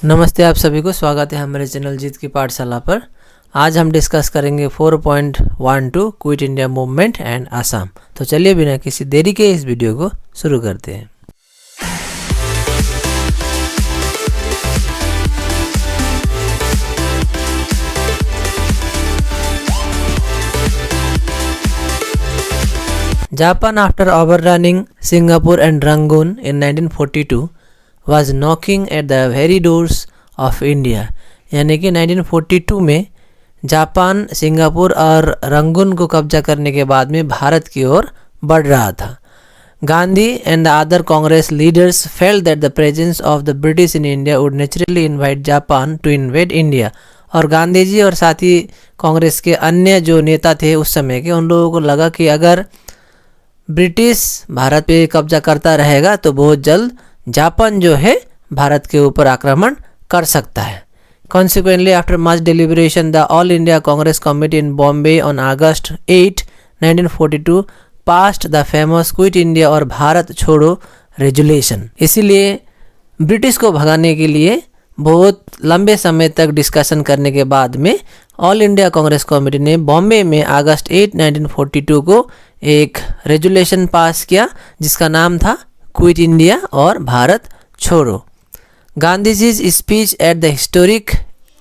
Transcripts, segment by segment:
नमस्ते, आप सभी को स्वागत है हमारे चैनल जीत की पाठशाला पर। आज हम डिस्कस करेंगे 4.12 quit India movement and Assam. तो चलिए बिना किसी देरी के इस वीडियो को शुरू करते हैं। Japan, after overrunning Singapore and Rangoon in 1942, was knocking at the very doors of India। यानी कि 1942 में जापान सिंगापुर और रंगून को कब्जा करने के बाद में भारत की ओर बढ़ रहा था। Gandhi and the other Congress leaders felt that the presence of the British in India would naturally invite Japan to invade India। और गांधी जी और साथ ही कांग्रेस के अन्य जो नेता थे उस समय के, उन लोगों को लगा कि अगर ब्रिटिश भारत पे कब्जा करता रहेगा तो बहुत जल्द जापान जो है भारत के ऊपर आक्रमण कर सकता है। Consequently, after much deliberation, the All India Congress Committee in Bombay on August 8, 1942 passed the famous Quit India और भारत छोड़ो रेजुलेशन। इसीलिए ब्रिटिश को भगाने के लिए बहुत लंबे समय तक डिस्कशन करने के बाद में ऑल इंडिया कांग्रेस कमेटी ने बॉम्बे में अगस्त 8, 1942 को एक रेजुलेशन पास किया जिसका नाम था क्विट इंडिया और भारत छोड़ो। Gandhi जी's speech at the historic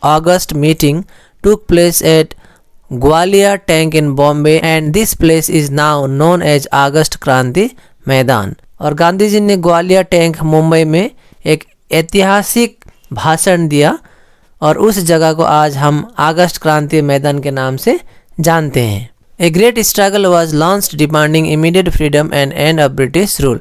August meeting took place at Gwalior Tank in Bombay and this place is now known as August क्रांति मैदान। और गांधी जी ने ग्वालियर टैंक मुंबई में एक ऐतिहासिक भाषण दिया और उस जगह को आज हम अगस्त क्रांति मैदान के नाम से जानते हैं। A great struggle was launched demanding immediate freedom and end of British rule।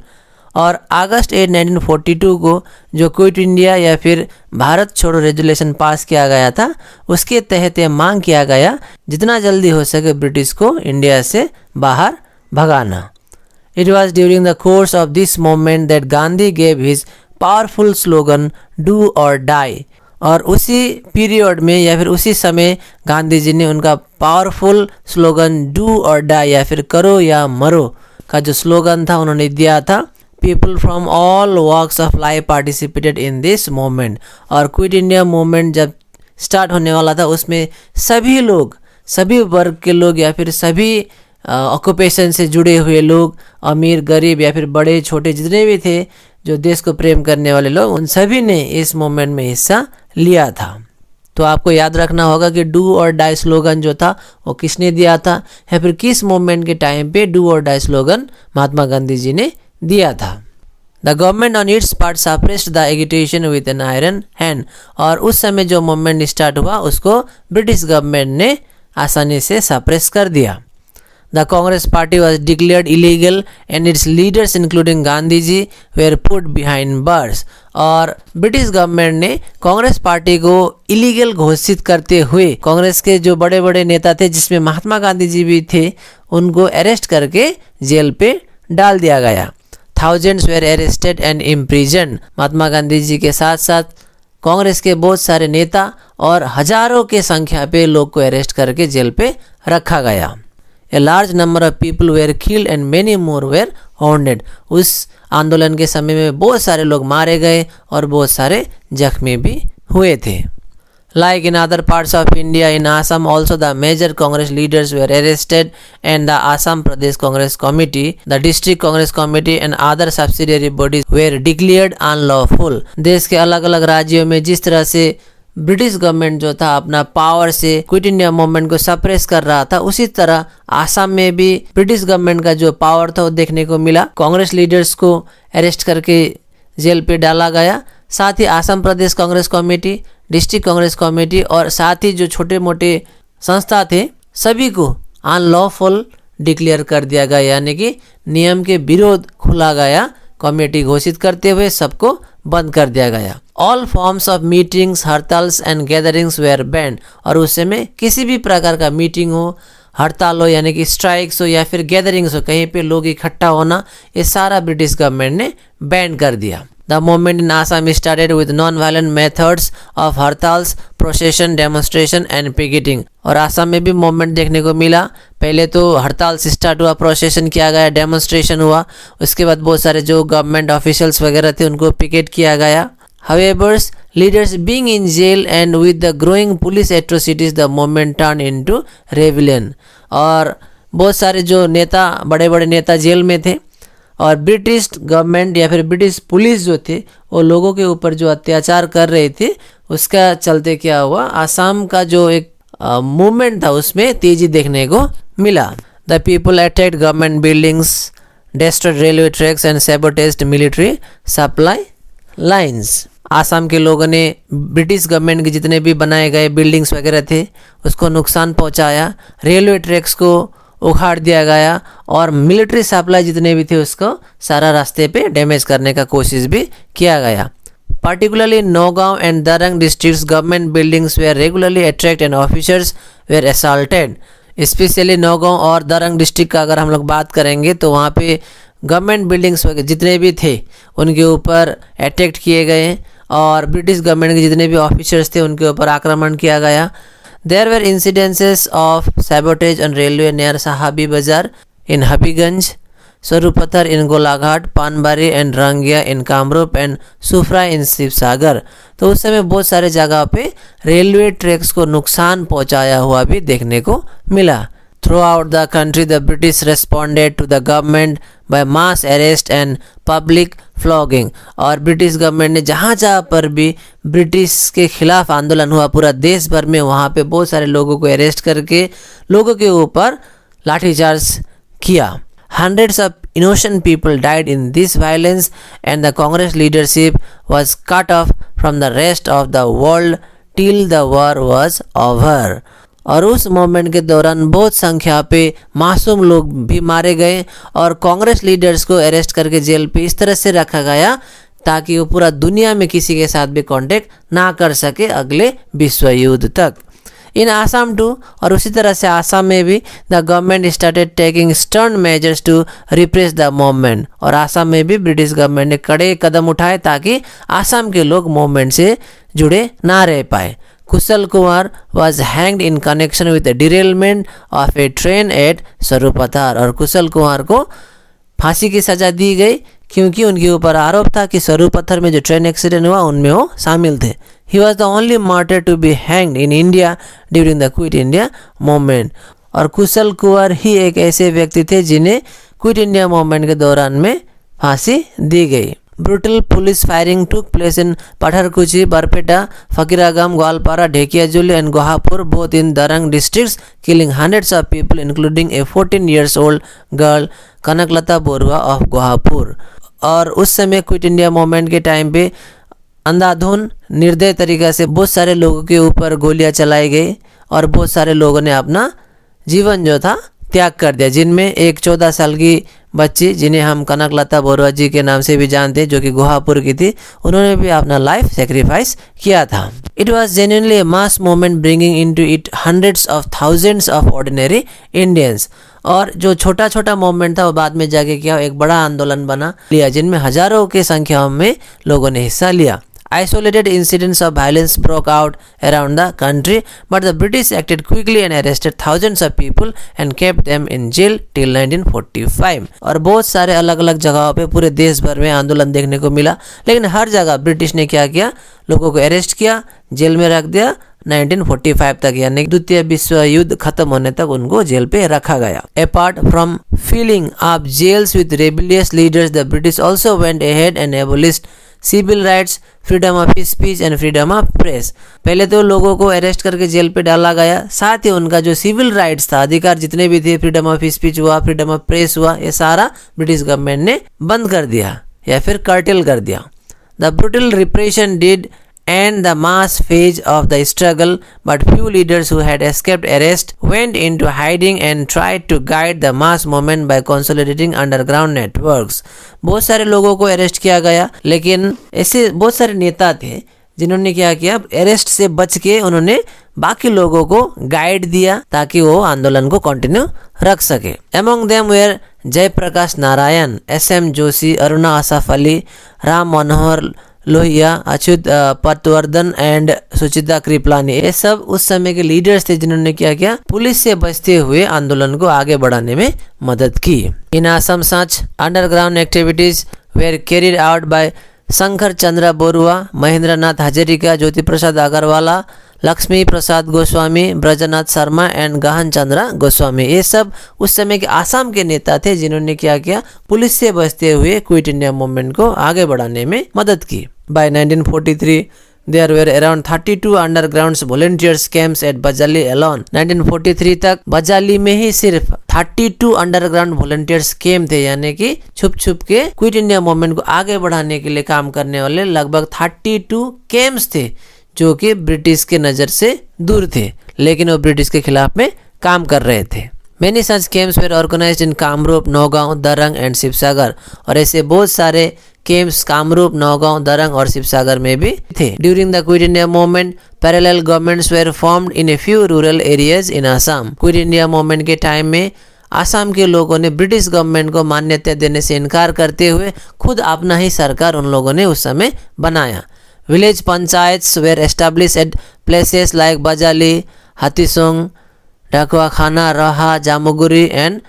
और अगस्त 8, 1942 को जो क्विट इंडिया या फिर भारत छोड़ो रेजुलेशन पास किया गया था उसके तहत यह मांग किया गया जितना जल्दी हो सके ब्रिटिश को इंडिया से बाहर भगाना। It was during the course of this movement that Gandhi gave his powerful slogan "Do or die"। और उसी पीरियड में या फिर उसी समय गांधी जी ने उनका पावरफुल स्लोगन "डू और डाई" या फिर करो या मरो का जो स्लोगन था उन्होंने दिया था। People from all walks of life participated in this movement. और क्विट इंडिया मूवमेंट जब स्टार्ट होने वाला था उसमें सभी लोग, सभी वर्ग के लोग या फिर सभी ऑक्यूपेशन से जुड़े हुए लोग, अमीर गरीब या फिर बड़े छोटे जितने भी थे जो देश को प्रेम करने वाले लोग, उन सभी ने इस मूवमेंट में हिस्सा लिया था। तो आपको याद रखना होगा कि डू और डाई स्लोगन जो था वो किसने दिया था या फिर किस मूवमेंट के टाइम पे डू और डाई स्लोगन महात्मा गांधी जी ने दिया था। The government on it's part suppressed the agitation with an iron hand. और उस समय जो मूवमेंट स्टार्ट हुआ उसको ब्रिटिश गवर्नमेंट ने आसानी से सप्रेस कर दिया। The Congress party was declared illegal and its leaders including Gandhi ji were put behind bars। और ब्रिटिश गवर्नमेंट ने कांग्रेस पार्टी को इलीगल घोषित करते हुए कांग्रेस के जो बड़े बड़े नेता थे जिसमें महात्मा गांधी जी भी थे उनको अरेस्ट करके जेल पे डाल दिया गया। Thousands were arrested and imprisoned। Mahatma Gandhi ji के साथ साथ कांग्रेस के बहुत सारे नेता और हजारों के संख्या पे लोग को अरेस्ट करके जेल पे रखा गया। A large number of people were killed and many more were wounded। उस आंदोलन के समय में बहुत सारे लोग मारे गए और बहुत सारे जख्मी भी हुए थे। Like in other parts of India, in Assam also the major Congress leaders were arrested and the Assam Pradesh Congress Committee, the District Congress Committee and other subsidiary bodies were declared unlawful। देश के अलग अलग राज्यों में जिस तरह से British government जो था अपना पावर से क्विट इंडिया मूवमेंट को सप्रेस कर रहा था उसी तरह आसाम में भी ब्रिटिश गवर्नमेंट का जो पावर था वो देखने को मिला। कांग्रेस लीडर्स को अरेस्ट करके जेल पे डाला गया। साथ ही Assam Pradesh Congress committee, district Congress committee और साथ ही जो छोटे मोटे संस्था थे सभी को अनलॉफुल डिक्लेयर कर दिया गया, यानी कि नियम के विरोध खुला गया। कमेटी घोषित करते हुए सबको बंद कर दिया गया। All forms of meetings, hartals and gatherings were banned. और उस समय किसी भी प्रकार का मीटिंग हो, हड़ताल हो यानी कि स्ट्राइक्स हो या फिर गैदरिंग्स हो, कहीं पे लोग इकट्ठा होना, ये सारा ब्रिटिश गवर्नमेंट ने बैन कर दिया। The movement in Assam started with non violent methods of hartals, procession, demonstration and picketing. और आसाम में भी मूवमेंट देखने को मिला। पहले तो हड़ताल से स्टार्ट हुआ, प्रोसेशन किया गया, डेमोन्स्ट्रेशन हुआ, उसके बाद बहुत सारे जो गवर्नमेंट ऑफिशियल्स वगैरह थे उनको पिकेट किया गया। However, leaders being in jail and with the growing police atrocities the movement turned into rebellion। और बहुत सारे जो नेता, बड़े बड़े नेता जेल में थे और ब्रिटिश गवर्नमेंट या फिर ब्रिटिश पुलिस जो थे वो लोगों के ऊपर जो अत्याचार कर रहे थे, उसका चलते क्या हुआ, आसाम का जो एक मूवमेंट था उसमें तेजी देखने को मिला। The people attacked government buildings, destroyed railway tracks and sabotaged military supply lines। Assam के लोगों ने ब्रिटिश गवर्नमेंट के जितने भी बनाए गए बिल्डिंग्स वगैरह थे उसको नुकसान पहुंचाया, रेलवे ट्रैक्स को उखाड़ दिया गया और मिलिट्री सप्लाई जितने भी थे उसको सारा रास्ते पे डैमेज करने का कोशिश भी किया गया। Particularly Nagaon and Darang districts government buildings were regularly attacked and officers were assaulted। Specially Naugaon और दरंग डिस्ट्रिक्ट का अगर हम लोग बात करेंगे तो वहाँ पे गवर्नमेंट बिल्डिंग्स जितने भी थे उनके ऊपर अटैक किए गए और ब्रिटिश गवर्नमेंट के जितने भी ऑफिसर्स थे उनके ऊपर आक्रमण किया गया। There were incidences of sabotage on railway near Sahabi Bazar in Habiganj, Swarupathar in Golaghat, Panbari and Rangia in Kamrup and Sufra in Sivasagar. तो उस समय बहुत सारे जगह पे रेलवे ट्रैक्स को नुकसान पहुंचाया हुआ भी देखने को मिला। Throughout the country the British responded to the government by mass arrest and public flogging. और ब्रिटिश गवर्नमेंट ने जहाँ जहाँ पर भी ब्रिटिश के खिलाफ आंदोलन हुआ पूरा देश भर में, वहाँ पे बहुत सारे लोगों को अरेस्ट करके लोगों के ऊपर लाठीचार्ज किया। Hundreds of innocent people died in this violence and the Congress leadership was cut off from the rest of the world till the war was over। और उस मूवमेंट के दौरान बहुत संख्या पे मासूम लोग भी मारे गए और कांग्रेस लीडर्स को अरेस्ट करके जेल पे इस तरह से रखा गया ताकि वो पूरा दुनिया में किसी के साथ भी कांटेक्ट ना कर सके अगले विश्व युद्ध तक। इन आसाम टू, और उसी तरह से आसाम में भी the government started taking stern measures to repress the movement. और आसाम में भी ब्रिटिश गवर्नमेंट ने कड़े कदम उठाए ताकि आसाम के लोग मूवमेंट से जुड़े ना रह पाए। Kushal Kumar was hanged in connection with the derailment of a train at Swarupathar. और कुशल कुमार को फांसी की सजा दी गई क्योंकि उनके ऊपर आरोप था कि स्वरूपथर में जो ट्रेन एक्सीडेंट हुआ उनमें वो शामिल थे। He was the only martyr to be hanged in India during the Quit India movement। और कुशल कुंवर ही एक ऐसे व्यक्ति थे जिन्हें क्विट इंडिया मूवमेंट के दौरान में फांसी दी गई। Brutal police firing took place in Patharkuchi, Barpeta, Fakiragram, Goalpara, Dhekiajuli and Gohpur both in Darang districts, killing hundreds of people including a 14 years old girl Kanaklata Borooah of गोहापुर। और उस समय क्विट इंडिया मूवमेंट के टाइम पे अंधाधुन निर्दय तरीका से बहुत सारे लोगों के ऊपर गोलियां चलाई गई और बहुत सारे लोगों ने अपना जीवन जो था त्याग कर दिया, जिनमें एक 14 साल की बच्ची जिन्हें हम कनकलता बोरुआ जी के नाम से भी जानते हैं जो कि गोहापुर की थी, उन्होंने भी अपना लाइफ सेक्रीफाइस किया था। It was genuinely A mass movement bringing into it hundreds of thousands of ordinary Indians. और जो छोटा छोटा मूवमेंट था वो बाद में जाके क्या एक बड़ा आंदोलन बना लिया जिनमें हजारों की संख्या में लोगों ने हिस्सा लिया। Isolated incidents of violence broke out around the country, but the British acted quickly and arrested thousands of people and kept them in jail till 1945। और बहुत सारे अलग अलग जगहों पे पूरे देश भर में आंदोलन देखने को मिला, लेकिन हर जगह ब्रिटिश ने क्या किया, लोगों को अरेस्ट किया, जेल में रख दिया 1945 तक, यानी द्वितीय विश्व युद्ध खत्म होने तक उनको जेल पे रखा गया। Apart from filling up jails with rebellious leaders, the British also went ahead and abolished civil rights, freedom of speech and freedom of press. पहले तो लोगों को अरेस्ट करके जेल पे डाला गया, साथ ही उनका जो सिविल राइट्स था, अधिकार जितने भी थे, फ्रीडम ऑफ स्पीच हुआ, फ्रीडम ऑफ प्रेस हुआ, ये सारा ब्रिटिश गवर्नमेंट ने बंद कर दिया या फिर कर्टेल कर दिया। The brutal repression did end the mass phase of the struggle, but few leaders who had escaped arrest went into hiding and tried to guide the mass movement by consolidating underground networks। बहुत सारे लोगों को arrest किया गया, लेकिन ऐसे बहुत सारे नेता थे जिन्होंने क्या किया, अरेस्ट से बच के उन्होंने बाकी लोगों को गाइड दिया ताकि वो आंदोलन को कंटिन्यू रख सके। Among them were Jayaprakash Narayan, SM Joshi, Aruna Asaf Ali, Ram Manohar Lohia, Achyut Patwardhan and Sucheta Kripalani. ये सब उस समय के लीडर्स थे जिन्होंने क्या किया, पुलिस से बचते हुए आंदोलन को आगे बढ़ाने में मदद की। In Assam such underground activities were carried out by Shankar Chandra Barua, Mahendra Nath Hazarika, Jyoti Prasad Agarwala, Lakshmi Prasad Goswami, Brajanath Sharma and Gahan Chandra Goswami, ये सब उस समय के आसाम के नेता थे जिन्होंने क्या किया, पुलिस से बचते हुए क्विट इंडिया मूवमेंट को आगे बढ़ाने में मदद की। By 1943 there were around 32 underground volunteers camps at Bajali alone। 1943 तक बजाली में ही सिर्फ 32 अंडरग्राउंड वॉलंटियर्स कैंप थे, यानी कि छुप छुप के क्विट इंडिया मूवमेंट को आगे बढ़ाने के लिए काम करने वाले लगभग 32 कैंप्स थे जो कि ब्रिटिश के नज़र से दूर थे, लेकिन वो ब्रिटिश के खिलाफ में काम कर रहे थे। Many such camps were organized in Kamrup, Nagaon, Darrang and Sivasagar, और ऐसे बहुत सारे कैंप्स कामरूप, नौगांव, दरंग और शिवसागर में भी थे। During the quit India movement parallel governments were formed in a few rural areas in Assam. Quit India movement के टाइम में आसाम के लोगों ने ब्रिटिश गवर्नमेंट को मान्यता देने से इनकार करते हुए खुद अपना ही सरकार उन लोगों ने उस समय बनाया। Village panchayats were established at places like Bajali, Hathisong, Dhakuakhana, Raha, Jamuguri and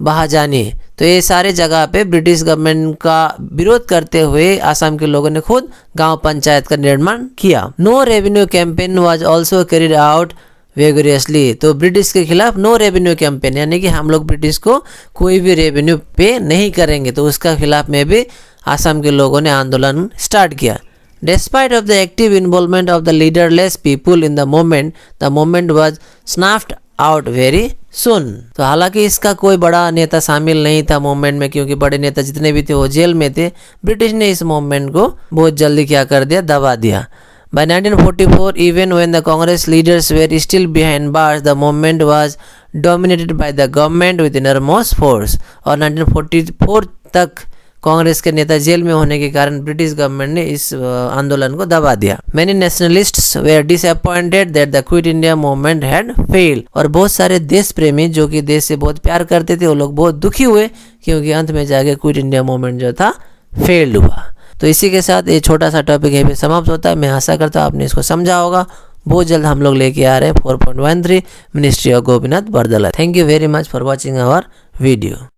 बहाजानी। तो ये सारे जगह पे ब्रिटिश गवर्नमेंट का विरोध करते हुए आसाम के लोगों ने खुद गांव पंचायत का निर्माण किया। No revenue campaign was also carried out vigorously. तो ब्रिटिश के खिलाफ नो रेवेन्यू कैंपेन, यानी कि हम लोग ब्रिटिश को कोई भी रेवेन्यू पे नहीं करेंगे, तो उसका खिलाफ में भी आसाम के लोगों ने आंदोलन स्टार्ट किया। Despite of the active involvement of the leaderless people in the movement was snuffed out very soon। तो हालांकि इसका कोई बड़ा नेता शामिल नहीं था मूवमेंट में, क्योंकि बड़े नेता जितने भी थे वो जेल में थे। ब्रिटिश ने इस मूवमेंट को बहुत जल्दी क्या कर दिया, दबा दिया। By 1944, even when the Congress leaders were still behind bars, the movement was dominated by the government with enormous force। और 1944 तक कांग्रेस के नेता जेल में होने के कारण ब्रिटिश गवर्नमेंट ने इस आंदोलन को दबा दिया। Many nationalists were disappointed that the Quit India movement had failed। और बहुत सारे देश प्रेमी जो कि देश से बहुत प्यार करते थे वो लोग बहुत दुखी हुए, क्योंकि अंत में जाके क्विट इंडिया मूवमेंट जो था फेल्ड हुआ। तो इसी के साथ ये छोटा सा टॉपिक यहीं पे समाप्त होता है। मैं आशा करता हूँ आपने इसको समझा होगा। बहुत जल्द हम लोग लेके आ रहे हैं 4.13 ministry of Gopinath Bordoloi. Thank you very much for watching our video.